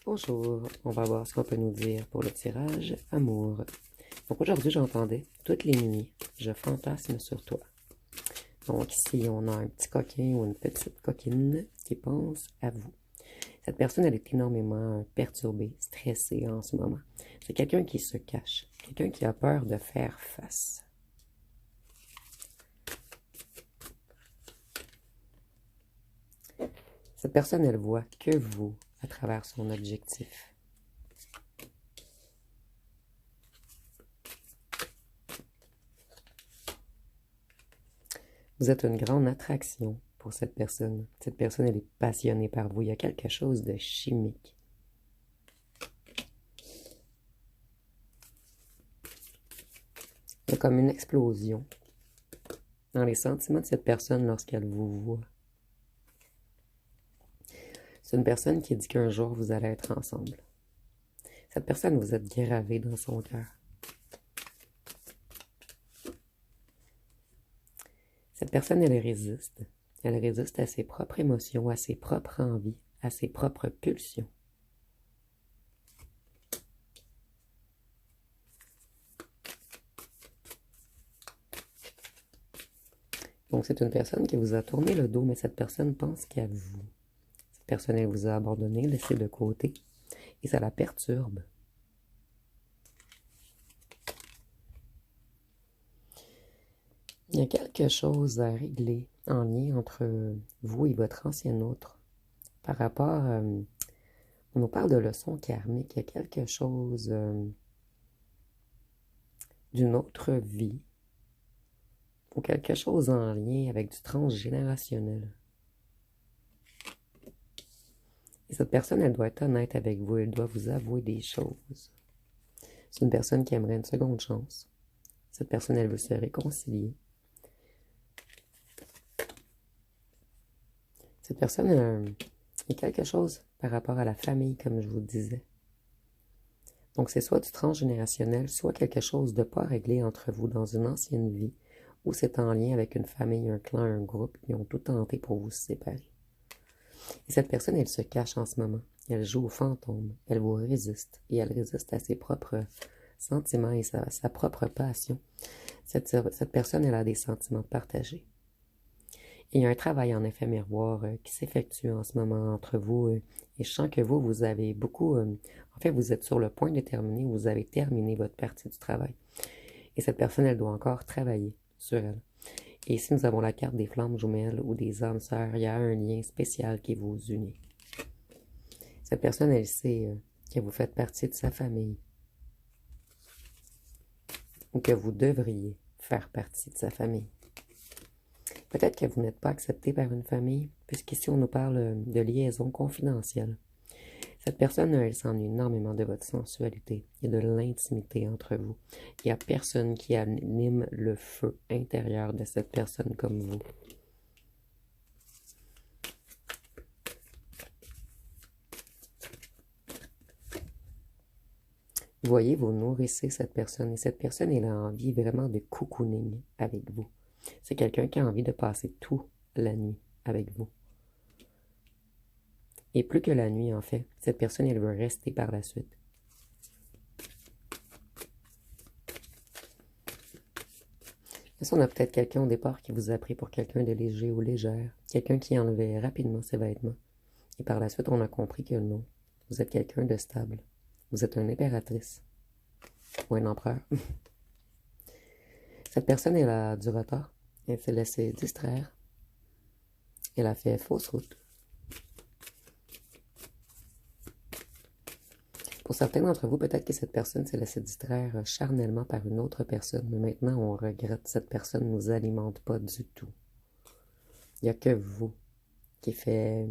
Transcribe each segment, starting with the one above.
Bonjour, on va voir ce qu'on peut nous dire pour le tirage amour. Donc aujourd'hui, j'entendais toutes les nuits, je fantasme sur toi. Donc ici, on a un petit coquin ou une petite coquine qui pense à vous. Cette personne, elle est énormément perturbée, stressée en ce moment. C'est quelqu'un qui se cache, quelqu'un qui a peur de faire face. Cette personne, elle voit que vous à travers son objectif. Vous êtes une grande attraction pour cette personne. Cette personne, elle est passionnée par vous. Il y a quelque chose de chimique. Il y a comme une explosion dans les sentiments de cette personne lorsqu'elle vous voit. C'est une personne qui dit qu'un jour, vous allez être ensemble. Cette personne, vous êtes gravé dans son cœur. Cette personne, elle résiste. Elle résiste à ses propres émotions, à ses propres envies, à ses propres pulsions. Donc, c'est une personne qui vous a tourné le dos, mais cette personne pense qu'à vous. Cette personne, elle vous a abandonné, laissé de côté, et ça la perturbe. Il y a quelque chose à régler en lien entre vous et votre ancien autre. Par rapport, on nous parle de leçons karmiques, il y a quelque chose d'une autre vie, ou quelque chose en lien avec du transgénérationnel. Et cette personne, elle doit être honnête avec vous, elle doit vous avouer des choses. C'est une personne qui aimerait une seconde chance. Cette personne, elle veut se réconcilier. Cette personne, il y a quelque chose par rapport à la famille, comme je vous disais. Donc, c'est soit du transgénérationnel, soit quelque chose de pas réglé entre vous dans une ancienne vie, ou c'est en lien avec une famille, un clan, un groupe, qui ont tout tenté pour vous séparer. Et cette personne, elle se cache en ce moment. Elle joue au fantôme. Elle vous résiste. Et elle résiste à ses propres sentiments et sa propre passion. Cette personne, elle a des sentiments partagés. Et il y a un travail en effet miroir qui s'effectue en ce moment entre vous. Et je sens que vous avez beaucoup... en fait, vous êtes sur le point de terminer. Vous avez terminé votre partie du travail. Et cette personne, elle doit encore travailler sur elle. Et si nous avons la carte des flammes jumelles ou des âmes sœurs, il y a un lien spécial qui vous unit. Cette personne, elle sait que vous faites partie de sa famille. Ou que vous devriez faire partie de sa famille. Peut-être que vous n'êtes pas accepté par une famille, puisqu'ici on nous parle de liaison confidentielle. Cette personne, elle s'ennuie énormément de votre sensualité et de l'intimité entre vous. Il n'y a personne qui anime le feu intérieur de cette personne comme vous. Vous voyez, vous nourrissez cette personne et cette personne, elle a envie vraiment de cocooning avec vous. C'est quelqu'un qui a envie de passer toute la nuit avec vous. Et plus que la nuit, en fait, cette personne, elle veut rester par la suite. On a peut-être quelqu'un au départ qui vous a pris pour quelqu'un de léger ou légère, quelqu'un qui enlevait rapidement ses vêtements. Et par la suite, on a compris que non, vous êtes quelqu'un de stable. Vous êtes une impératrice. Ou un empereur. Cette personne, elle a du retard. Elle s'est laissée distraire. Elle a fait fausse route. Pour certains d'entre vous, peut-être que cette personne s'est laissée distraire charnellement par une autre personne, mais maintenant on regrette. Cette personne ne nous alimente pas du tout. Il n'y a que vous qui fait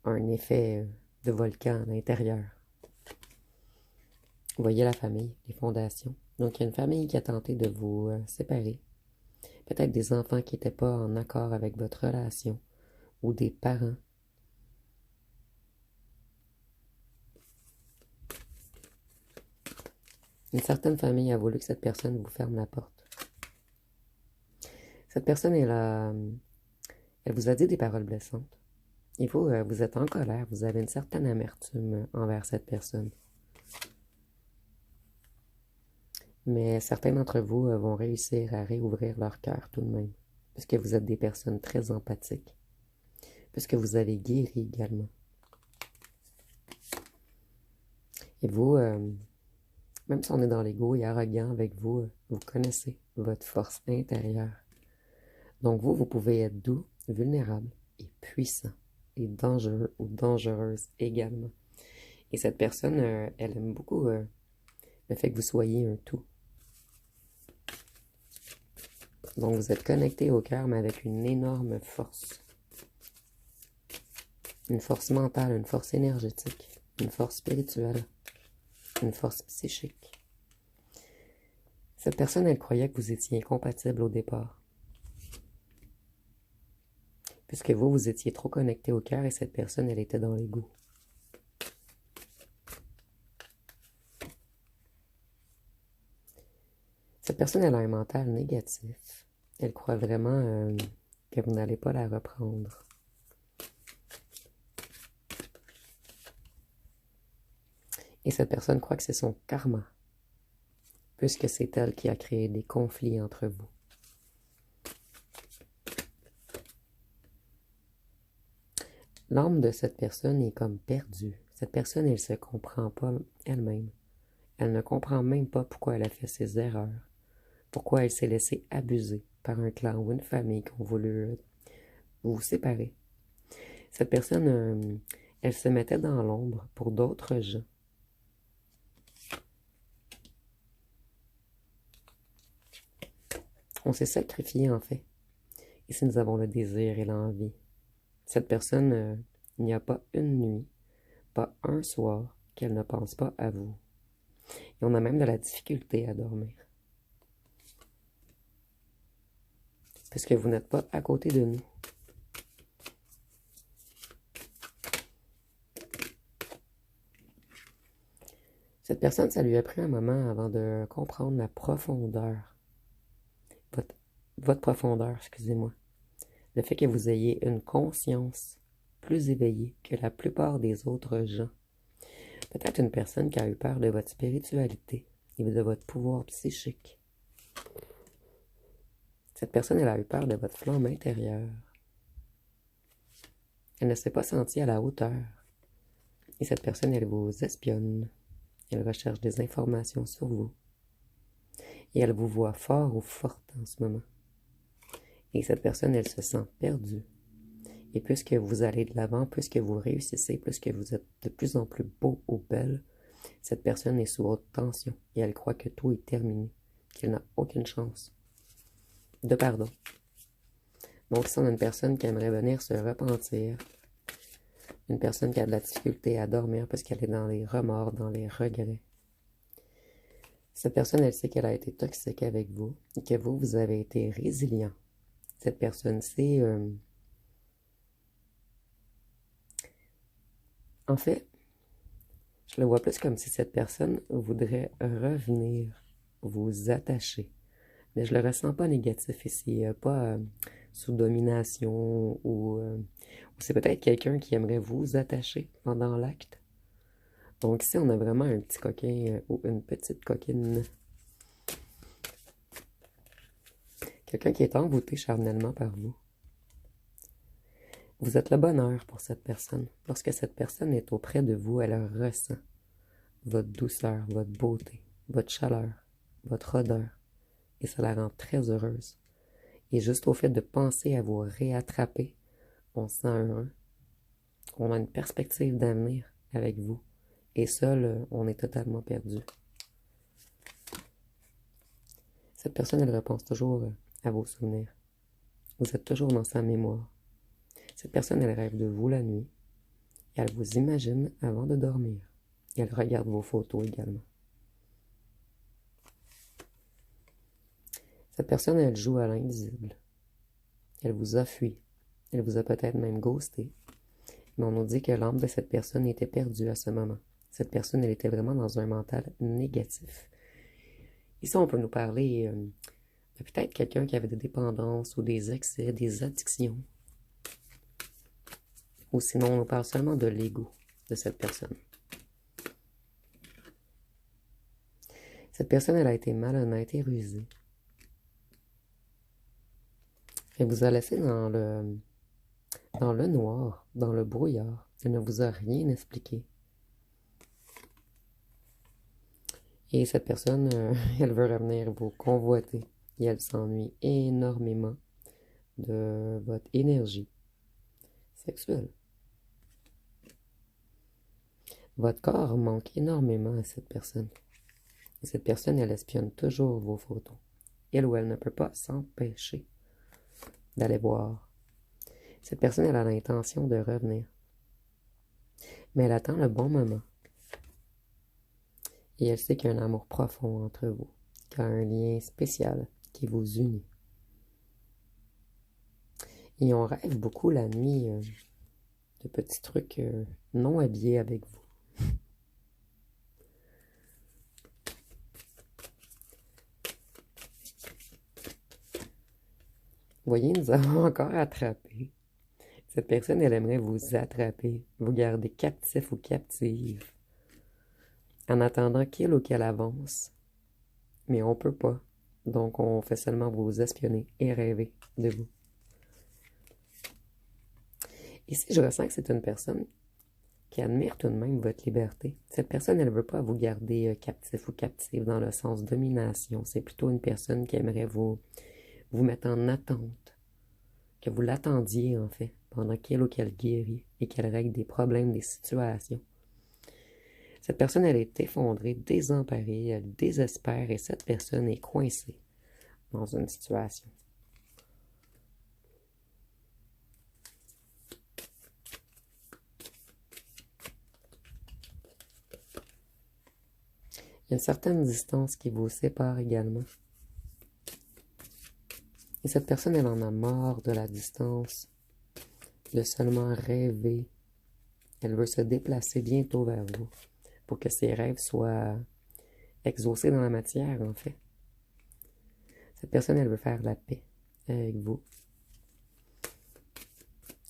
un effet de volcan à l'intérieur. Vous voyez la famille, les fondations. Donc il y a une famille qui a tenté de vous séparer. Peut-être des enfants qui n'étaient pas en accord avec votre relation, ou des parents. Une certaine famille a voulu que cette personne vous ferme la porte. Cette personne, elle vous a dit des paroles blessantes. Et vous, vous êtes en colère, vous avez une certaine amertume envers cette personne. Mais certains d'entre vous vont réussir à réouvrir leur cœur tout de même, puisque vous êtes des personnes très empathiques, puisque vous avez guéri également. Et vous, même si on est dans l'ego et arrogant avec vous, vous connaissez votre force intérieure. Donc vous pouvez être doux, vulnérable et puissant, et dangereux ou dangereuse également. Et cette personne, elle aime beaucoup le fait que vous soyez un tout. Donc vous êtes connecté au cœur, mais avec une énorme force. Une force mentale, une force énergétique, une force spirituelle, une force psychique. Cette personne, elle croyait que vous étiez incompatible au départ. Puisque vous, vous étiez trop connecté au cœur et cette personne, elle était dans l'ego. Cette personne, elle a un mental négatif. Elle croit vraiment que vous n'allez pas la reprendre. Et cette personne croit que c'est son karma, puisque c'est elle qui a créé des conflits entre vous. L'âme de cette personne est comme perdue. Cette personne, elle ne se comprend pas elle-même. Elle ne comprend même pas pourquoi elle a fait ses erreurs, pourquoi elle s'est laissée abuser par un clan ou une famille qui ont voulu vous séparer. Cette personne, elle se mettait dans l'ombre pour d'autres gens. On s'est sacrifié en fait. Et si nous avons le désir et l'envie, cette personne, il n'y a pas une nuit, pas un soir qu'elle ne pense pas à vous. Et on a même de la difficulté à dormir. Parce que vous n'êtes pas à côté de nous. Cette personne, ça lui a pris un moment avant de comprendre la profondeur. Votre profondeur, excusez-moi. Le fait que vous ayez une conscience plus éveillée que la plupart des autres gens. Peut-être une personne qui a eu peur de votre spiritualité et de votre pouvoir psychique. Cette personne, elle a eu peur de votre flamme intérieure. Elle ne s'est pas sentie à la hauteur. Et cette personne, elle vous espionne. Elle recherche des informations sur vous. Et elle vous voit fort ou forte en ce moment. Et cette personne, elle se sent perdue. Et plus que vous allez de l'avant, plus que vous réussissez, plus que vous êtes de plus en plus beau ou belle, cette personne est sous haute tension et elle croit que tout est terminé, qu'elle n'a aucune chance de pardon. Donc si on a une personne qui aimerait venir se repentir, une personne qui a de la difficulté à dormir parce qu'elle est dans les remords, dans les regrets, cette personne, elle sait qu'elle a été toxique avec vous et que vous, vous avez été résilient. Cette personne sait... En fait, je le vois plus comme si cette personne voudrait revenir vous attacher. Mais je le ressens pas négatif ici, pas sous domination ou c'est peut-être quelqu'un qui aimerait vous attacher pendant l'acte. Donc ici, on a vraiment un petit coquin ou une petite coquine. Quelqu'un qui est envoûté charnellement par vous. Vous êtes le bonheur pour cette personne. Lorsque cette personne est auprès de vous, elle ressent votre douceur, votre beauté, votre chaleur, votre odeur. Et ça la rend très heureuse. Et juste au fait de penser à vous réattraper, on se sent heureux. On a une perspective d'avenir avec vous. Et seul, on est totalement perdu. Cette personne, elle repense toujours à vos souvenirs. Vous êtes toujours dans sa mémoire. Cette personne, elle rêve de vous la nuit. Et elle vous imagine avant de dormir. Et elle regarde vos photos également. Cette personne, elle joue à l'invisible. Elle vous a fui. Elle vous a peut-être même ghosté. Mais on nous dit que l'âme de cette personne était perdue à ce moment. Cette personne, elle était vraiment dans un mental négatif. Ici, on peut nous parler de peut-être quelqu'un qui avait des dépendances ou des excès, des addictions. Ou sinon, on parle seulement de l'ego de cette personne. Cette personne, elle a été malhonnête et rusée. Elle vous a laissé dans le noir, dans le brouillard. Elle ne vous a rien expliqué. Et cette personne, elle veut revenir vous convoiter. Et elle s'ennuie énormément de votre énergie sexuelle. Votre corps manque énormément à cette personne. Et cette personne, elle espionne toujours vos photos. Elle ou elle ne peut pas s'empêcher d'aller voir. Cette personne, elle a l'intention de revenir. Mais elle attend le bon moment. Et elle sait qu'il y a un amour profond entre vous, qu'il y a un lien spécial qui vous unit. Et on rêve beaucoup la nuit de petits trucs non habillés avec vous. Vous voyez, nous avons encore attrapé. Cette personne, elle aimerait vous attraper, vous garder captif ou captive, en attendant qu'il ou qu'elle avance. Mais on peut pas. Donc, on fait seulement vous espionner et rêver de vous. Ici, je ressens que c'est une personne qui admire tout de même votre liberté. Cette personne, elle ne veut pas vous garder captif ou captive dans le sens domination. C'est plutôt une personne qui aimerait vous mettre en attente, que vous l'attendiez en fait, pendant qu'elle ou qu'elle guérit et qu'elle règle des problèmes, des situations. Cette personne, elle est effondrée, désemparée, elle désespère et cette personne est coincée dans une situation. Il y a une certaine distance qui vous sépare également. Et cette personne, elle en a marre de la distance, de seulement rêver. Elle veut se déplacer bientôt vers vous pour que ses rêves soient exaucés dans la matière, en fait. Cette personne, elle veut faire la paix avec vous.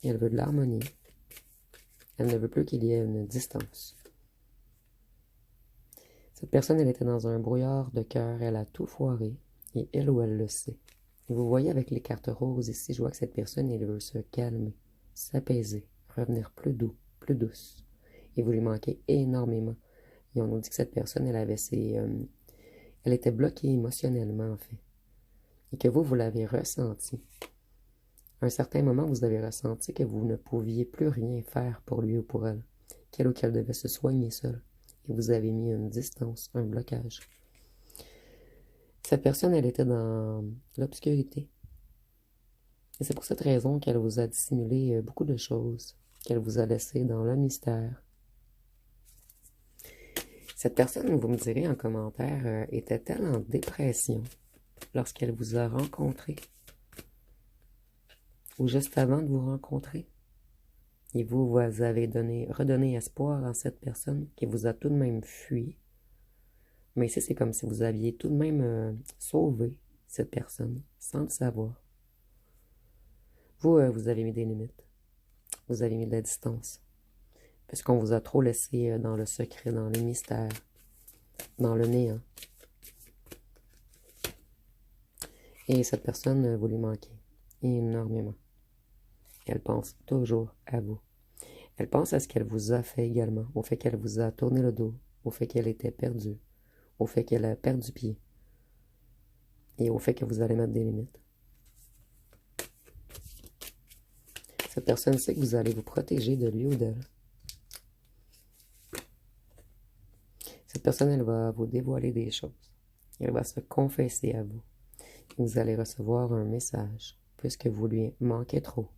Elle veut de l'harmonie. Elle ne veut plus qu'il y ait une distance. Cette personne, elle était dans un brouillard de cœur, elle a tout foiré, et elle ou elle le sait. Et vous voyez avec les cartes roses ici, je vois que cette personne, elle veut se calmer, s'apaiser, revenir plus doux, plus douce. Et vous lui manquez énormément. Et on nous dit que cette personne, elle avait elle était bloquée émotionnellement, en fait. Et que vous l'avez ressenti. À un certain moment, vous avez ressenti que vous ne pouviez plus rien faire pour lui ou pour elle. Qu'elle ou qu'elle devait se soigner seule. Et vous avez mis une distance, un blocage. Cette personne, elle était dans l'obscurité. Et c'est pour cette raison qu'elle vous a dissimulé beaucoup de choses, qu'elle vous a laissé dans le mystère. Cette personne, vous me direz en commentaire, était-elle en dépression lorsqu'elle vous a rencontré? Ou juste avant de vous rencontrer? Et vous avez redonné espoir en cette personne qui vous a tout de même fui. Mais ici, c'est comme si vous aviez tout de même sauvé cette personne sans le savoir. Vous, vous avez mis des limites. Vous avez mis de la distance. Parce qu'on vous a trop laissé dans le secret, dans les mystères, dans le néant. Et cette personne, vous lui manquez énormément. Elle pense toujours à vous. Elle pense à ce qu'elle vous a fait également, au fait qu'elle vous a tourné le dos, au fait qu'elle était perdue, au fait qu'elle a perdu pied, et au fait que vous allez mettre des limites. Cette personne sait que vous allez vous protéger de lui ou d'elle. Cette personne, elle va vous dévoiler des choses. Elle va se confesser à vous. Vous allez recevoir un message, puisque vous lui manquez trop.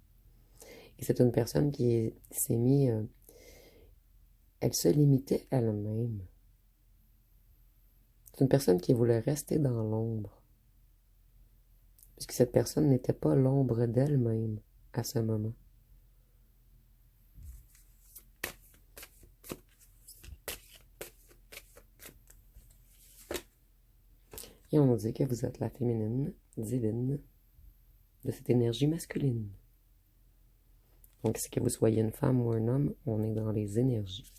Et c'est une personne qui s'est mise... elle se limitait elle-même. C'est une personne qui voulait rester dans l'ombre. Puisque cette personne n'était pas l'ombre d'elle-même à ce moment. Et on nous dit que vous êtes la féminine divine de cette énergie masculine. Donc, c'est que vous soyez une femme ou un homme, on est dans les énergies.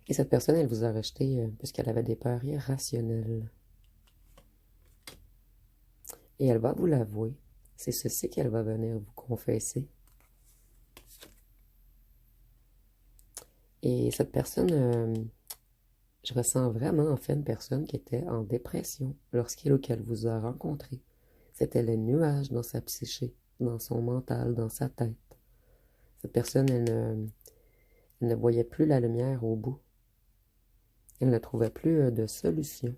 Et cette personne, elle vous a rejeté puisqu'elle avait des peurs irrationnelles. Et elle va vous l'avouer. C'est ceci qu'elle va venir vous confesser. Et cette personne, je ressens vraiment en fait une personne qui était en dépression lorsqu'il ou qu'elle vous a rencontré. C'était les nuages dans sa psyché, dans son mental, dans sa tête. Cette personne, elle ne voyait plus la lumière au bout. Elle ne trouvait plus de solution.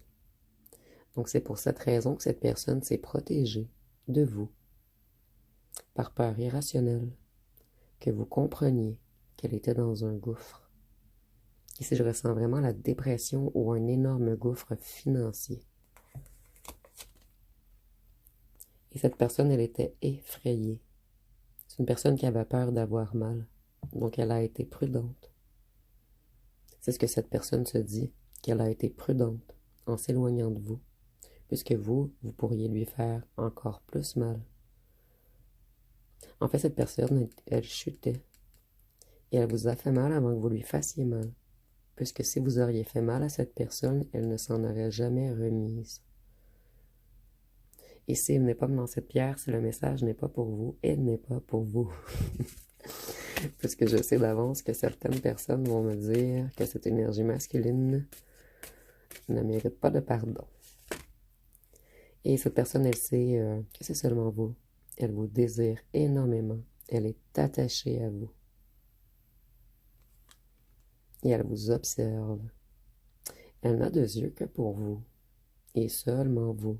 Donc c'est pour cette raison que cette personne s'est protégée de vous, par peur irrationnelle, que vous compreniez qu'elle était dans un gouffre. Ici, je ressens vraiment la dépression ou un énorme gouffre financier. Et cette personne, elle était effrayée. C'est une personne qui avait peur d'avoir mal. Donc, elle a été prudente. C'est ce que cette personne se dit, qu'elle a été prudente en s'éloignant de vous, puisque vous pourriez lui faire encore plus mal. En fait, cette personne, elle chutait. Et elle vous a fait mal avant que vous lui fassiez mal. Puisque si vous auriez fait mal à cette personne, elle ne s'en aurait jamais remise. Et si elle n'est pas dans cette pierre, si le message n'est pas pour vous, elle n'est pas pour vous. Puisque je sais d'avance que certaines personnes vont me dire que cette énergie masculine ne mérite pas de pardon. Et cette personne, elle sait que c'est seulement vous. Elle vous désire énormément. Elle est attachée à vous. Et elle vous observe. Elle n'a de yeux que pour vous, et seulement vous.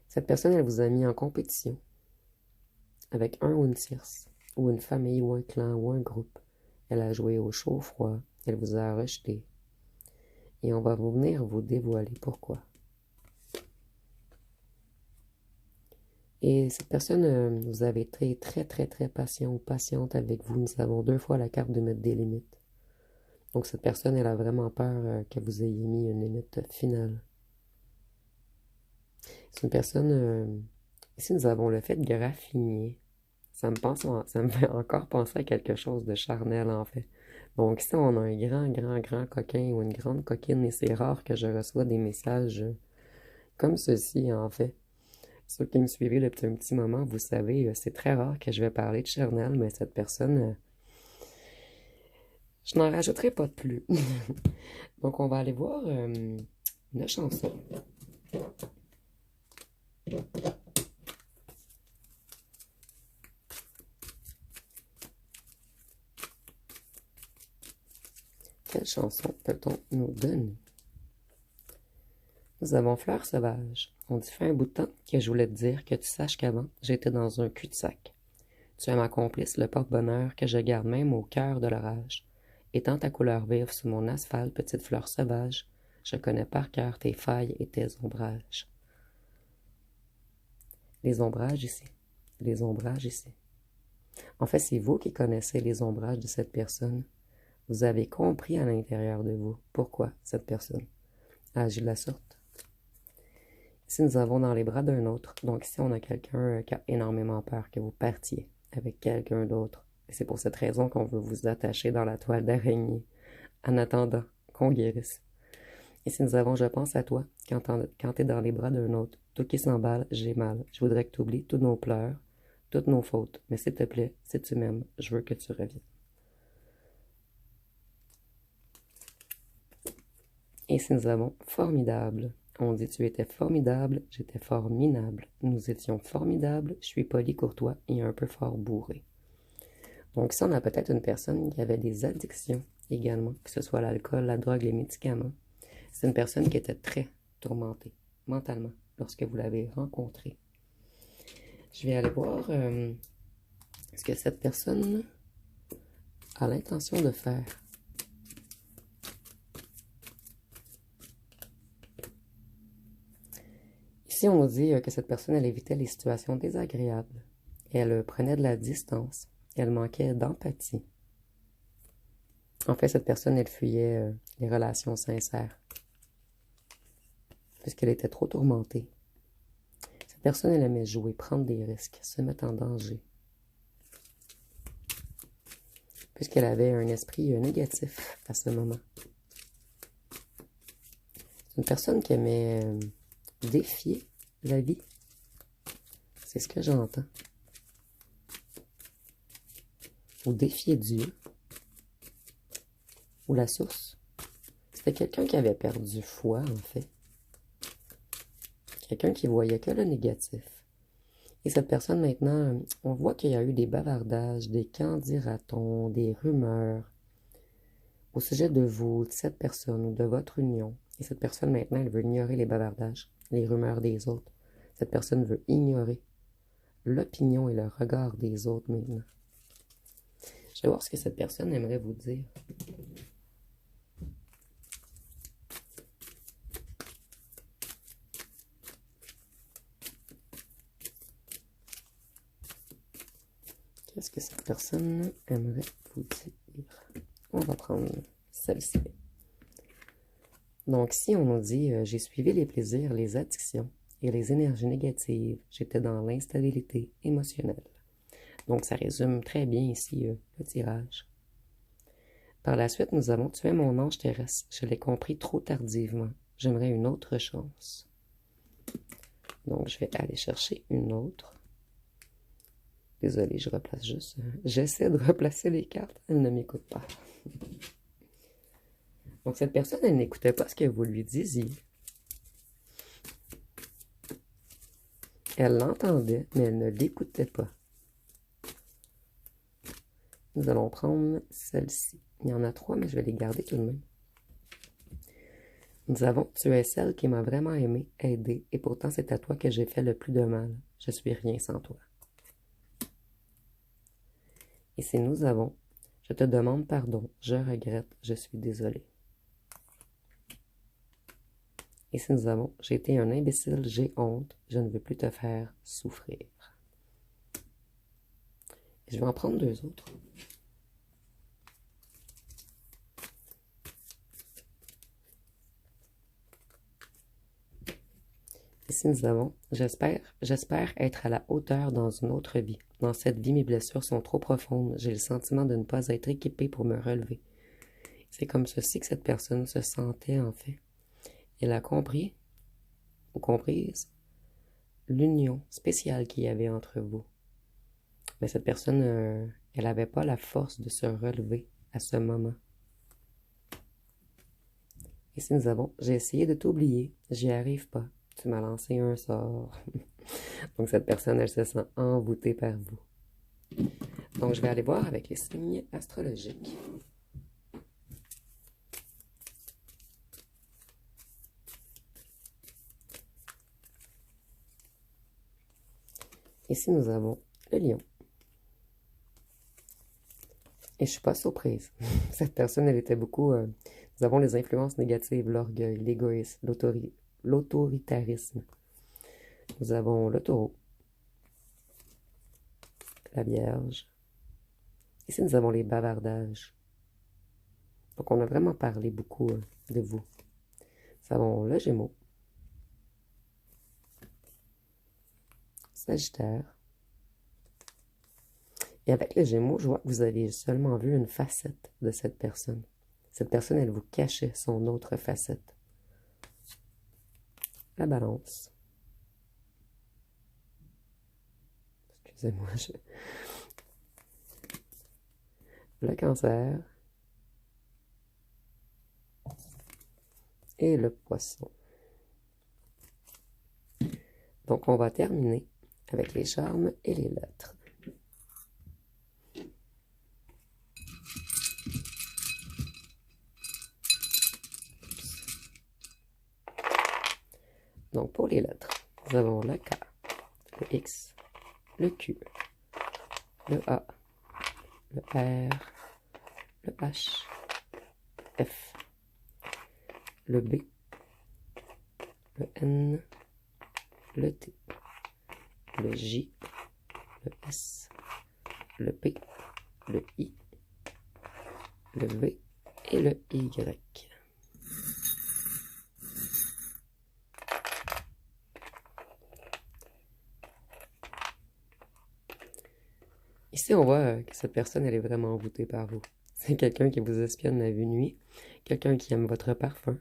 Cette personne, elle vous a mis en compétition avec un ou une tierce, ou une famille, ou un clan, ou un groupe. Elle a joué au chaud-froid, elle vous a rejeté. Et on va venir vous dévoiler pourquoi. Et cette personne, vous avez été très, très, très patient ou patiente avec vous. Nous avons 2 fois la carte de mettre des limites. Donc cette personne, elle a vraiment peur que vous ayez mis une limite finale. C'est une personne... ici, nous avons le fait de graffiner. Ça me fait encore penser à quelque chose de charnel, en fait. Donc ici, on a un grand, grand, grand coquin ou une grande coquine, et c'est rare que je reçois des messages comme ceci, en fait. Ceux qui me suivez depuis un petit moment, vous savez, c'est très rare que je vais parler de charnel, mais cette personne, je n'en rajouterai pas de plus. Donc, on va aller voir une chanson. Quelle chanson peut-on nous donner? Nous avons Fleur sauvage. On dit fait un bout de temps que je voulais te dire que tu saches qu'avant, j'étais dans un cul-de-sac. Tu es ma complice, le porte-bonheur que je garde même au cœur de l'orage. Étant ta couleur vive sous mon asphalte, petite fleur sauvage, je connais par cœur tes failles et tes ombrages. Les ombrages ici. Les ombrages ici. En fait, c'est vous qui connaissez les ombrages de cette personne. Vous avez compris à l'intérieur de vous pourquoi cette personne agit de la sorte. Ici, nous avons dans les bras d'un autre. Donc ici, on a quelqu'un qui a énormément peur que vous partiez avec quelqu'un d'autre. Et c'est pour cette raison qu'on veut vous attacher dans la toile d'araignée en attendant qu'on guérisse. Ici, nous avons Je pense à toi quand t'es dans les bras d'un autre. Tout qui s'emballe, j'ai mal. Je voudrais que tu oublies tous nos pleurs, toutes nos fautes. Mais s'il te plaît, si tu m'aimes, je veux que tu reviennes. Et si nous avons formidable, on dit tu étais formidable, j'étais formidable. Nous étions formidables, je suis poli, courtois et un peu fort bourré. Donc ici, on a peut-être une personne qui avait des addictions également, que ce soit l'alcool, la drogue, les médicaments. C'est une personne qui était très tourmentée mentalement lorsque vous l'avez rencontrée. Je vais aller voir ce que cette personne a l'intention de faire. Ici, on nous dit que cette personne, elle évitait les situations désagréables. Elle prenait de la distance. Elle manquait d'empathie. En fait, cette personne, elle fuyait les relations sincères, puisqu'elle était trop tourmentée. Cette personne, elle aimait jouer, prendre des risques, se mettre en danger, puisqu'elle avait un esprit négatif à ce moment. C'est une personne qui aimait défier la vie. C'est ce que j'entends. Ou défier Dieu. Ou la source. C'était quelqu'un qui avait perdu foi, en fait. Quelqu'un qui voyait que le négatif. Et cette personne, maintenant, on voit qu'il y a eu des bavardages, des qu'en dira-t-on, des rumeurs au sujet de vous, de cette personne ou de votre union. Et cette personne, maintenant, elle veut ignorer les bavardages, les rumeurs des autres. Cette personne veut ignorer l'opinion et le regard des autres maintenant. Je vais voir ce que cette personne aimerait vous dire. Qu'est-ce que cette personne aimerait vous dire? On va prendre celle-ci. Donc, si on nous dit j'ai suivi les plaisirs, les addictions et les énergies négatives, j'étais dans l'instabilité émotionnelle. Donc, ça résume très bien ici le tirage. Par la suite, nous avons tué mon ange terrestre. Je l'ai compris trop tardivement. J'aimerais une autre chance. Donc, je vais aller chercher une autre. Désolée, je replace juste. J'essaie de replacer les cartes. Elle ne m'écoute pas. Donc, cette personne, elle n'écoutait pas ce que vous lui disiez. Elle l'entendait, mais elle ne l'écoutait pas. Nous allons prendre celle-ci. Il y en a 3, mais je vais les garder tout de même. Nous avons, tu es celle qui m'a vraiment aimé, aidé, et pourtant c'est à toi que j'ai fait le plus de mal. Je suis rien sans toi. Et si nous avons, je te demande pardon, je regrette, je suis désolée. Et si nous avons, j'ai été un imbécile, j'ai honte, je ne veux plus te faire souffrir. Et je vais en prendre 2 autres. Ici, nous avons, j'espère être à la hauteur dans une autre vie. Dans cette vie, mes blessures sont trop profondes. J'ai le sentiment de ne pas être équipée pour me relever. C'est comme ceci que cette personne se sentait, en fait. Elle a compris, ou comprise, l'union spéciale qu'il y avait entre vous. Mais cette personne, elle n'avait pas la force de se relever à ce moment. Ici, nous avons, j'ai essayé de t'oublier, j'y arrive pas. Tu m'as lancé un sort. Donc, cette personne, elle se sent envoûtée par vous. Donc, je vais aller voir avec les signes astrologiques. Ici, nous avons le lion. Et je suis pas surprise. Cette personne, elle était beaucoup... nous avons les influences négatives, l'orgueil, l'égoïsme, l'autoritarisme. Nous avons le taureau, la vierge. Ici, nous avons les bavardages. Donc, on a vraiment parlé beaucoup de vous. Nous avons le Gémeaux, Sagittaire. Et avec le Gémeaux, je vois que vous avez seulement vu une facette de cette personne. Cette personne, elle vous cachait son autre facette. La Balance. Excusez-moi, le Cancer. Et le Poisson. Donc, on va terminer avec les charmes et les lettres. Donc, pour les lettres, nous avons le K, le X, le Q, le A, le R, le H, F, le B, le N, le T, le J, le S, le P le I, le V et le Y. Ici, on voit que cette personne, elle est vraiment envoûtée par vous. C'est quelqu'un qui vous espionne à vue nuit, quelqu'un qui aime votre parfum,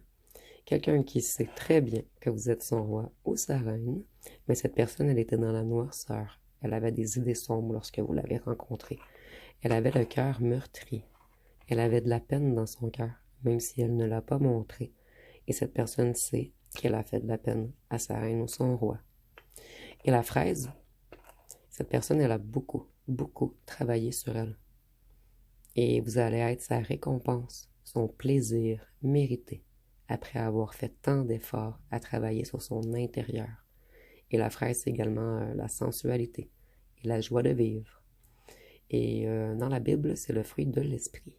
quelqu'un qui sait très bien que vous êtes son roi ou sa reine, mais cette personne, elle était dans la noirceur. Elle avait des idées sombres lorsque vous l'avez rencontrée. Elle avait le cœur meurtri. Elle avait de la peine dans son cœur, même si elle ne l'a pas montré. Et cette personne sait qu'elle a fait de la peine à sa reine ou son roi. Et la fraise, cette personne, elle a beaucoup, beaucoup travaillé sur elle. Et vous allez être sa récompense, son plaisir mérité, après avoir fait tant d'efforts à travailler sur son intérieur. Et la fraise, c'est également la sensualité et la joie de vivre. Et dans la Bible, c'est le fruit de l'esprit.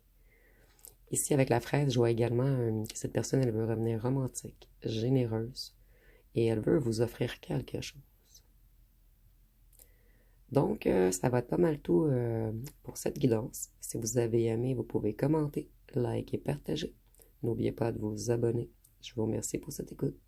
Ici, avec la fraise, je vois également que cette personne, elle veut revenir romantique, généreuse, et elle veut vous offrir quelque chose. Donc, ça va être pas mal tout pour cette guidance. Si vous avez aimé, vous pouvez commenter, liker et partager. N'oubliez pas de vous abonner. Je vous remercie pour cette écoute.